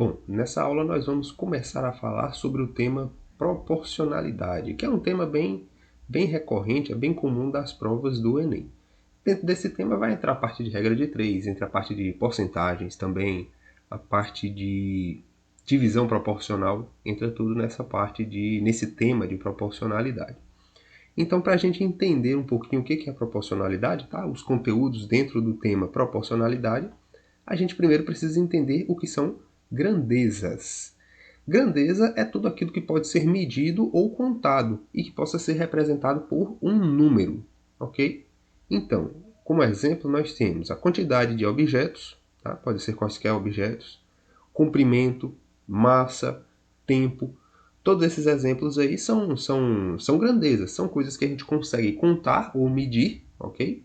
Bom, nessa aula nós vamos começar a falar sobre o tema proporcionalidade, que é um tema bem recorrente, é bem comum das provas do Enem. Dentro desse tema vai entrar a parte de regra de 3, entre a parte de porcentagens também, a parte de divisão proporcional, entra tudo nesse tema de proporcionalidade. Então, para a gente entender um pouquinho o que é proporcionalidade, tá? Os conteúdos dentro do tema proporcionalidade, a gente primeiro precisa entender o que são grandezas. Grandeza é tudo aquilo que pode ser medido ou contado e que possa ser representado por um número, ok? Então, como exemplo, nós temos a quantidade de objetos, tá? Pode ser quaisquer objetos, comprimento, massa, tempo. Todos esses exemplos aí são grandezas, são coisas que a gente consegue contar ou medir, ok?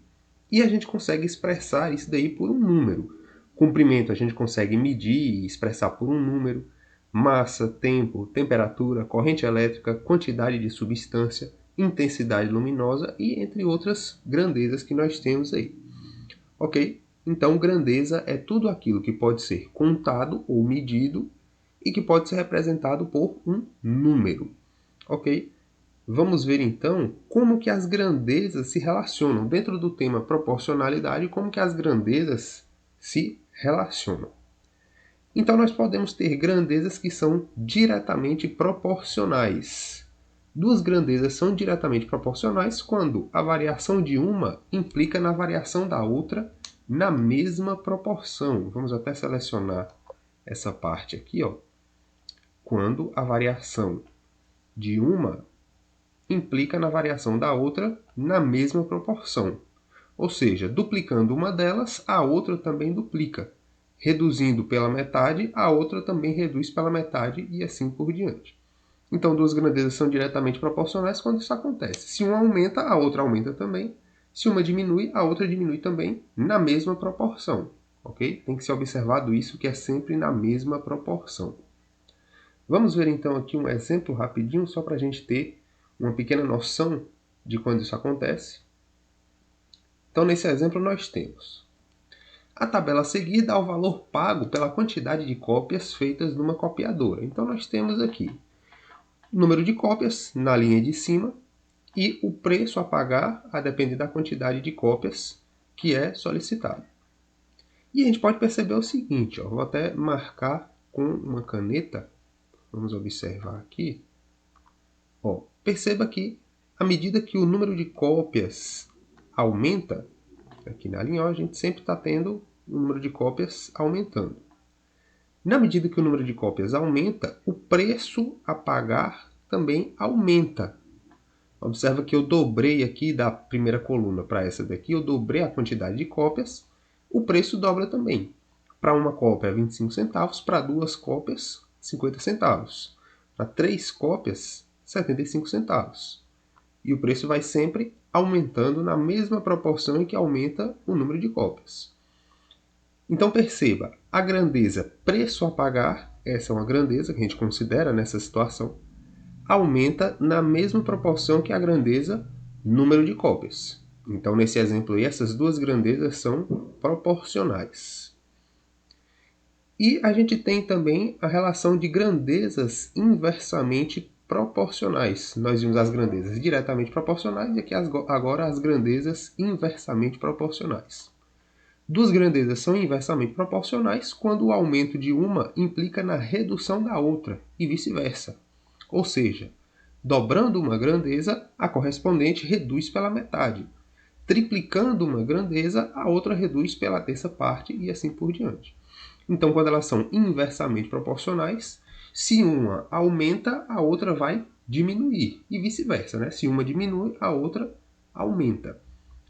E a gente consegue expressar isso daí por um número. Comprimento a gente consegue medir e expressar por um número. Massa, tempo, temperatura, corrente elétrica, quantidade de substância, intensidade luminosa e entre outras grandezas que nós temos aí. Ok? Então, grandeza é tudo aquilo que pode ser contado ou medido e que pode ser representado por um número. Ok? Vamos ver então como que as grandezas se relacionam dentro do tema proporcionalidade, como que as grandezas se relacionam. Então nós podemos ter grandezas que são diretamente proporcionais. Duas grandezas são diretamente proporcionais quando a variação de uma implica na variação da outra na mesma proporção. Vamos até selecionar essa parte aqui, ó. Quando a variação de uma implica na variação da outra na mesma proporção. Ou seja, duplicando uma delas, a outra também duplica. Reduzindo pela metade, a outra também reduz pela metade e assim por diante. Então, duas grandezas são diretamente proporcionais quando isso acontece. Se uma aumenta, a outra aumenta também. Se uma diminui, a outra diminui também na mesma proporção. Ok? Tem que ser observado isso, que é sempre na mesma proporção. Vamos ver então aqui um exemplo rapidinho, só para a gente ter uma pequena noção de quando isso acontece. Então, nesse exemplo, nós temos a tabela a seguir dá o valor pago pela quantidade de cópias feitas numa copiadora. Então, nós temos aqui o número de cópias na linha de cima e o preço a pagar a depender da quantidade de cópias que é solicitado. E a gente pode perceber o seguinte, ó, vou até marcar com uma caneta, vamos observar aqui. Ó, perceba que à medida que o número de cópias aumenta, aqui na linha, ó, a gente sempre está tendo o número de cópias aumentando. Na medida que o número de cópias aumenta, o preço a pagar também aumenta. Observa que eu dobrei aqui da primeira coluna para essa daqui, eu dobrei a quantidade de cópias, o preço dobra também. Para uma cópia, 25 centavos, para duas cópias, 50 centavos. Para três cópias, 75 centavos. E o preço vai sempre aumentando na mesma proporção em que aumenta o número de cópias. Então perceba, a grandeza preço a pagar, essa é uma grandeza que a gente considera nessa situação, aumenta na mesma proporção que a grandeza número de cópias. Então nesse exemplo aí, essas duas grandezas são proporcionais. E a gente tem também a relação de grandezas inversamente proporcionais. Nós vimos as grandezas diretamente proporcionais e aqui agora as grandezas inversamente proporcionais. Duas grandezas são inversamente proporcionais quando o aumento de uma implica na redução da outra e vice-versa. Ou seja, dobrando uma grandeza, a correspondente reduz pela metade. Triplicando uma grandeza, a outra reduz pela terça parte e assim por diante. Então, quando elas são inversamente proporcionais, se uma aumenta, a outra vai diminuir e vice-versa, né? Se uma diminui, a outra aumenta.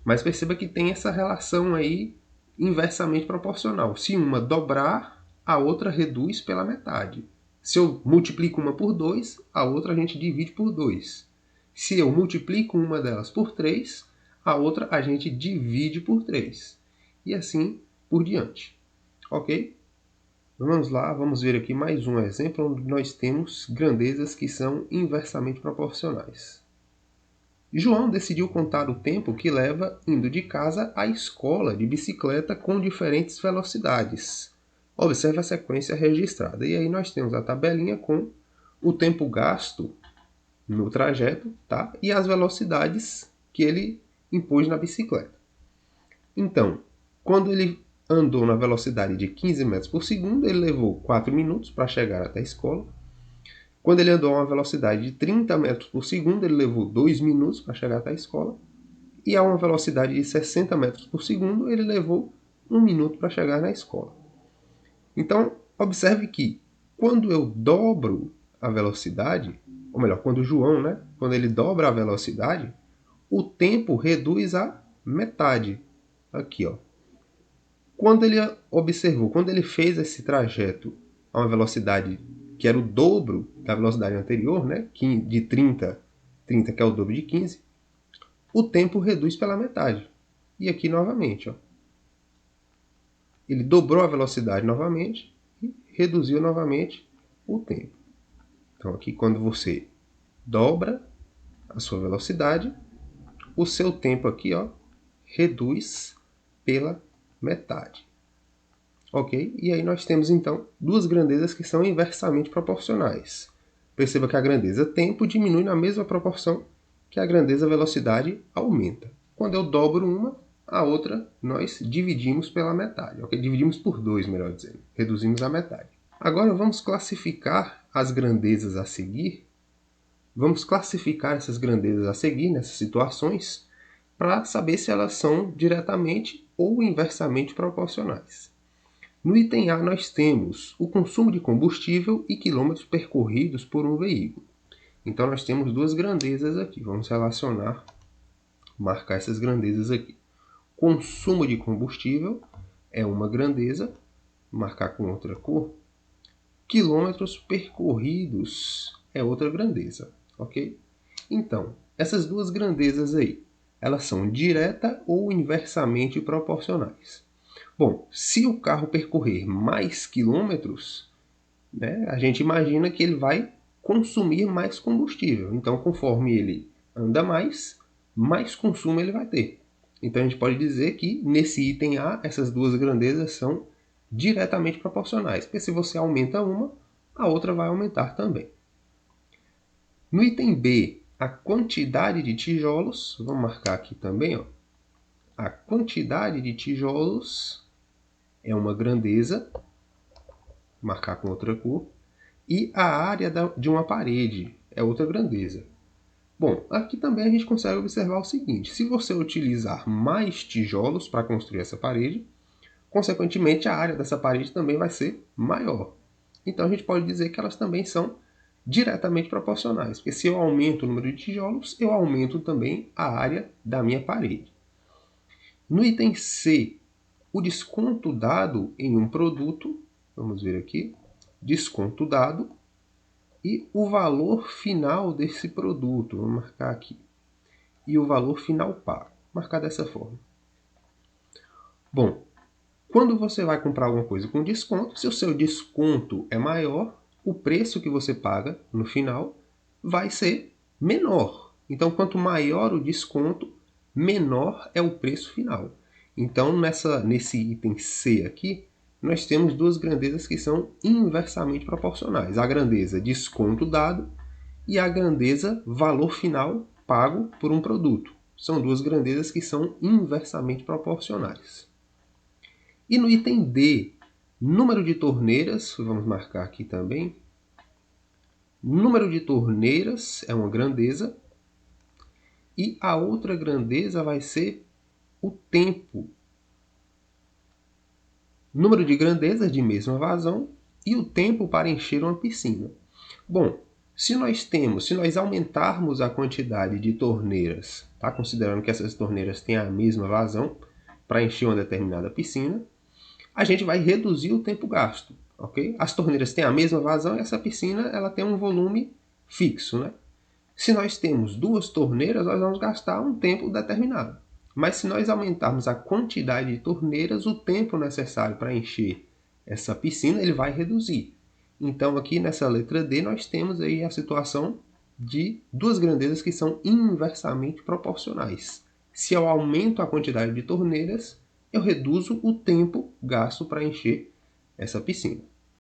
Mas perceba que tem essa relação aí inversamente proporcional. Se uma dobrar, a outra reduz pela metade. Se eu multiplico uma por 2, a outra a gente divide por 2. Se eu multiplico uma delas por 3, a outra a gente divide por 3. E assim por diante. Ok? Vamos lá, vamos ver aqui mais um exemplo onde nós temos grandezas que são inversamente proporcionais. João decidiu contar o tempo que leva indo de casa à escola de bicicleta com diferentes velocidades. Observe a sequência registrada. E aí nós temos a tabelinha com o tempo gasto no trajeto, tá? E as velocidades que ele impôs na bicicleta. Então, quando ele andou na velocidade de 15 metros por segundo, ele levou 4 minutos para chegar até a escola. Quando ele andou a uma velocidade de 30 metros por segundo, ele levou 2 minutos para chegar até a escola. E a uma velocidade de 60 metros por segundo, ele levou 1 minuto para chegar na escola. Então, observe que quando eu dobro a velocidade, ou melhor, quando o João, né, quando ele dobra a velocidade, o tempo reduz a metade. Aqui, ó. Quando ele observou, quando ele fez esse trajeto a uma velocidade que era o dobro da velocidade anterior, né, de 30 que é o dobro de 15, o tempo reduz pela metade. E aqui novamente, ó. Ele dobrou a velocidade novamente e reduziu novamente o tempo. Então aqui quando você dobra a sua velocidade, o seu tempo aqui, ó, reduz pela metade. Ok? E aí nós temos então duas grandezas que são inversamente proporcionais. Perceba que a grandeza tempo diminui na mesma proporção que a grandeza velocidade aumenta. Quando eu dobro uma, a outra nós dividimos pela metade. Ok? Dividimos por 2, melhor dizendo. Reduzimos a metade. Agora vamos classificar as grandezas a seguir. Vamos classificar essas grandezas a seguir nessas situações para saber se elas são diretamente ou inversamente proporcionais. No item A nós temos o consumo de combustível e quilômetros percorridos por um veículo. Então nós temos duas grandezas aqui. Vamos relacionar, marcar essas grandezas aqui. Consumo de combustível é uma grandeza, marcar com outra cor. Quilômetros percorridos é outra grandeza, ok? Então, essas duas grandezas aí, elas são direta ou inversamente proporcionais. Bom, se o carro percorrer mais quilômetros, né, a gente imagina que ele vai consumir mais combustível. Então, conforme ele anda mais consumo ele vai ter. Então, a gente pode dizer que nesse item A, essas duas grandezas são diretamente proporcionais. Porque se você aumenta uma, a outra vai aumentar também. No item B, a quantidade de tijolos, vamos marcar aqui também, ó. A quantidade de tijolos é uma grandeza, marcar com outra cor, e a área de uma parede é outra grandeza. Bom, aqui também a gente consegue observar o seguinte: se você utilizar mais tijolos para construir essa parede, consequentemente a área dessa parede também vai ser maior. Então a gente pode dizer que elas também são diretamente proporcionais, porque se eu aumento o número de tijolos, eu aumento também a área da minha parede. No item C, o desconto dado em um produto, vamos ver aqui, desconto dado e o valor final desse produto, vamos marcar aqui, e o valor final pago, marcar dessa forma. Bom, quando você vai comprar alguma coisa com desconto, se o seu desconto é maior, o preço que você paga no final vai ser menor. Então, quanto maior o desconto, menor é o preço final. Então, nesse item C aqui, nós temos duas grandezas que são inversamente proporcionais. A grandeza desconto dado e a grandeza valor final pago por um produto. São duas grandezas que são inversamente proporcionais. E no item D, número de torneiras, vamos marcar aqui também. Número de torneiras é uma grandeza. E a outra grandeza vai ser o tempo. Número de grandezas de mesma vazão e o tempo para encher uma piscina. Bom, se nós aumentarmos a quantidade de torneiras, tá? Considerando que essas torneiras têm a mesma vazão para encher uma determinada piscina, a gente vai reduzir o tempo gasto, ok? As torneiras têm a mesma vazão e essa piscina ela tem um volume fixo, né? Se nós temos duas torneiras, nós vamos gastar um tempo determinado. Mas se nós aumentarmos a quantidade de torneiras, o tempo necessário para encher essa piscina ele vai reduzir. Então aqui nessa letra D nós temos aí a situação de duas grandezas que são inversamente proporcionais. Se eu aumento a quantidade de torneiras, eu reduzo o tempo gasto para encher essa piscina.